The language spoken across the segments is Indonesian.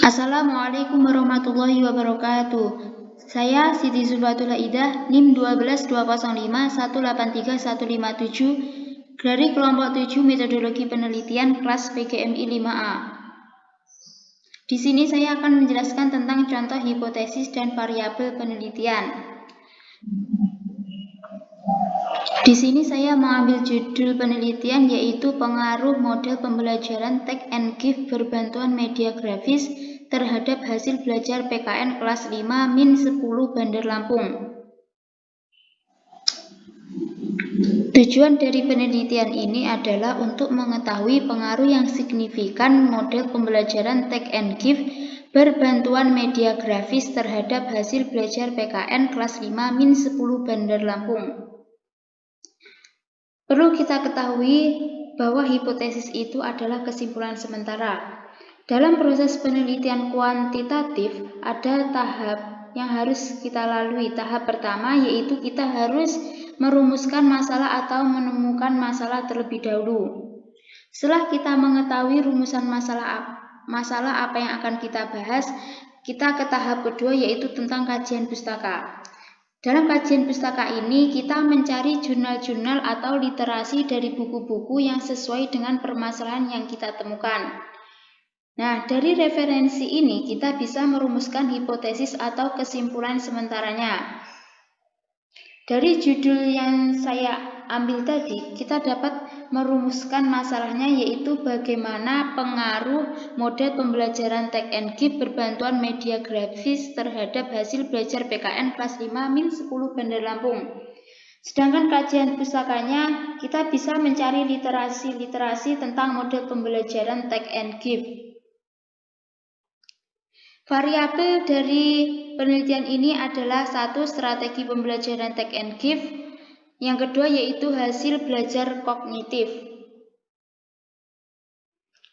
Assalamualaikum warahmatullahi wabarakatuh. Saya Siti Zulfatullah Idah, NIM 12205183157 dari kelompok 7 metodologi penelitian kelas PGMI 5A. Di sini saya akan menjelaskan tentang contoh hipotesis dan variabel penelitian. Di sini saya mengambil judul penelitian yaitu pengaruh model pembelajaran Take and Give berbantuan media grafis terhadap hasil belajar PKN kelas 5-10 Bandar Lampung. Tujuan dari penelitian ini adalah untuk mengetahui pengaruh yang signifikan model pembelajaran Take and Give berbantuan media grafis terhadap hasil belajar PKN kelas 5-10 Bandar Lampung. Perlu kita ketahui bahwa hipotesis itu adalah kesimpulan sementara. Dalam proses penelitian kuantitatif, ada tahap yang harus kita lalui. Tahap pertama yaitu kita harus merumuskan masalah atau menemukan masalah terlebih dahulu. Setelah kita mengetahui rumusan masalah apa yang akan kita bahas, kita ke tahap kedua yaitu tentang kajian pustaka. Dalam kajian pustaka ini, kita mencari jurnal-jurnal atau literasi dari buku-buku yang sesuai dengan permasalahan yang kita temukan. Nah, dari referensi ini, kita bisa merumuskan hipotesis atau kesimpulan sementaranya. Dari judul yang saya ambil tadi, kita dapat merumuskan masalahnya yaitu bagaimana pengaruh model pembelajaran Take and Give berbantuan media grafis terhadap hasil belajar PKN kelas 5-10 Bandar Lampung. Sedangkan kajian pustakanya, kita bisa mencari literasi tentang model pembelajaran Take and Give. Variabel dari penelitian ini adalah satu, strategi pembelajaran Take and Give. Yang kedua yaitu hasil belajar kognitif.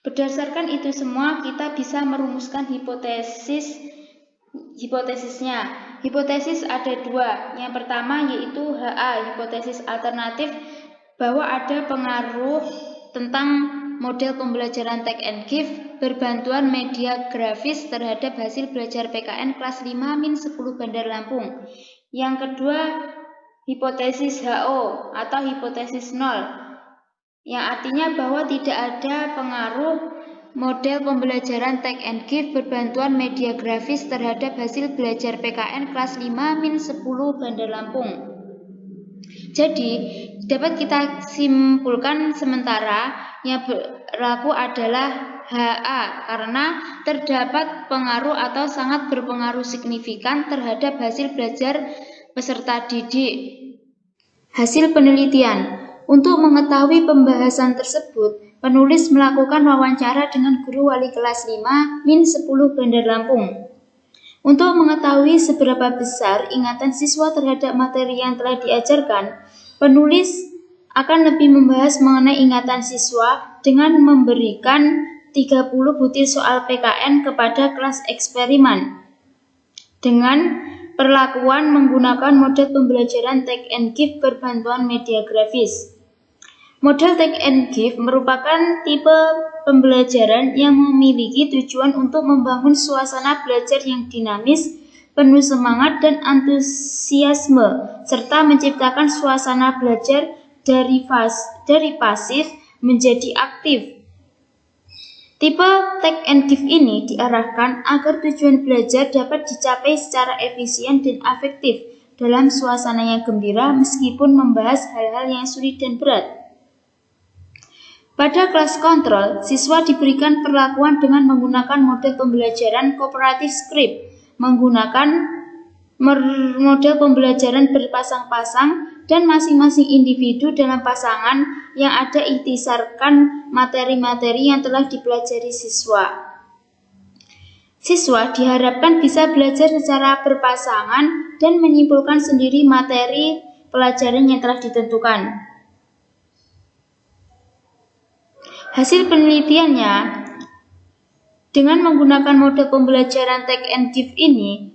Berdasarkan itu semua, kita bisa merumuskan hipotesisnya. Hipotesis ada dua. Yang pertama yaitu HA, hipotesis alternatif, bahwa ada pengaruh tentang model pembelajaran Take and Give berbantuan media grafis terhadap hasil belajar PKN kelas 5-10 Bandar Lampung. Yang kedua, hipotesis HO atau hipotesis 0, yang artinya bahwa tidak ada pengaruh model pembelajaran Take and Give berbantuan media grafis terhadap hasil belajar PKN kelas 5-10 Bandar Lampung. Jadi, dapat kita simpulkan sementara yang berlaku adalah HA karena terdapat pengaruh atau sangat berpengaruh signifikan terhadap hasil belajar peserta didik. Hasil penelitian. Untuk mengetahui pembahasan tersebut, penulis melakukan wawancara dengan guru wali kelas 5-10 Bandar Lampung. Untuk mengetahui seberapa besar ingatan siswa terhadap materi yang telah diajarkan, penulis akan lebih membahas mengenai ingatan siswa dengan memberikan 30 butir soal PKN kepada kelas eksperimen dengan perlakuan menggunakan model pembelajaran Take and Give berbantuan media grafis. Model Take and Give merupakan tipe pembelajaran yang memiliki tujuan untuk membangun suasana belajar yang dinamis, penuh semangat dan antusiasme, serta menciptakan suasana belajar dari pasif menjadi aktif. Tipe Take and Give ini diarahkan agar tujuan belajar dapat dicapai secara efisien dan efektif dalam suasana yang gembira meskipun membahas hal-hal yang sulit dan berat. Pada kelas kontrol, siswa diberikan perlakuan dengan menggunakan model pembelajaran cooperative script, menggunakan model pembelajaran berpasang-pasang dan masing-masing individu dalam pasangan yang ada ikhtisarkan materi-materi yang telah dipelajari siswa. Siswa diharapkan bisa belajar secara berpasangan dan menyimpulkan sendiri materi pelajaran yang telah ditentukan. Hasil penelitiannya, dengan menggunakan model pembelajaran Take and Give ini,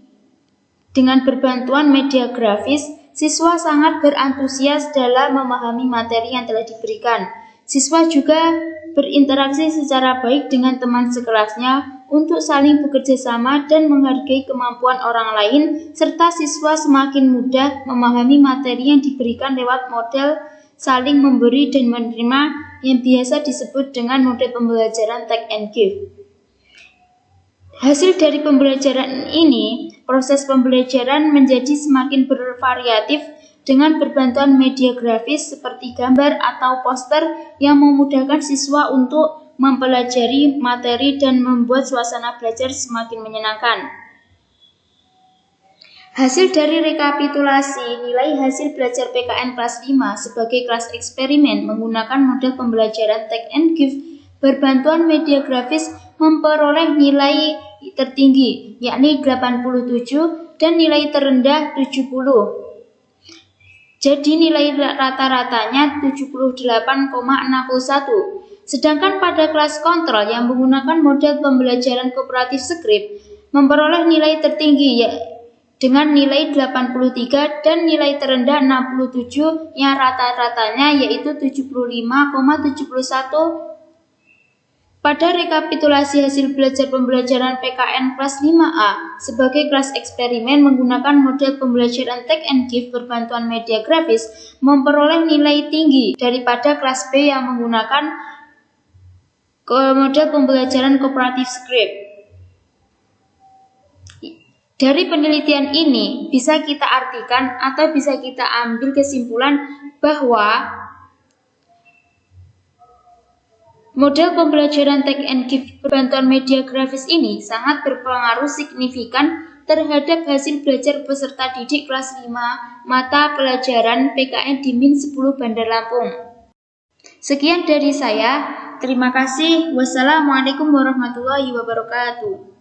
dengan berbantuan media grafis, siswa sangat berantusias dalam memahami materi yang telah diberikan. Siswa juga berinteraksi secara baik dengan teman sekelasnya untuk saling bekerja sama dan menghargai kemampuan orang lain, serta siswa semakin mudah memahami materi yang diberikan lewat model saling memberi dan menerima yang biasa disebut dengan model pembelajaran take and give. Hasil dari pembelajaran ini, proses pembelajaran menjadi semakin bervariatif dengan berbantuan media grafis seperti gambar atau poster yang memudahkan siswa untuk mempelajari materi dan membuat suasana belajar semakin menyenangkan. Hasil dari rekapitulasi nilai hasil belajar PKN kelas 5 sebagai kelas eksperimen menggunakan model pembelajaran take and give berbantuan media grafis memperoleh nilai tertinggi, yakni 87 dan nilai terendah 70. Jadi nilai rata-ratanya 78,61. Sedangkan pada kelas kontrol yang menggunakan model pembelajaran kooperatif script memperoleh nilai tertinggi dengan nilai 83 dan nilai terendah 67 yang rata-ratanya yaitu 75,71. Pada rekapitulasi hasil belajar pembelajaran PKN kelas 5A sebagai kelas eksperimen menggunakan model pembelajaran take and give berbantuan media grafis memperoleh nilai tinggi daripada kelas B yang menggunakan model pembelajaran kooperatif script. Dari penelitian ini bisa kita artikan atau bisa kita ambil kesimpulan bahwa model pembelajaran take and give berbantuan media grafis ini sangat berpengaruh signifikan terhadap hasil belajar peserta didik kelas 5 mata pelajaran PKN di Min 10 Bandar Lampung. Sekian dari saya. Terima kasih. Wassalamualaikum warahmatullahi wabarakatuh.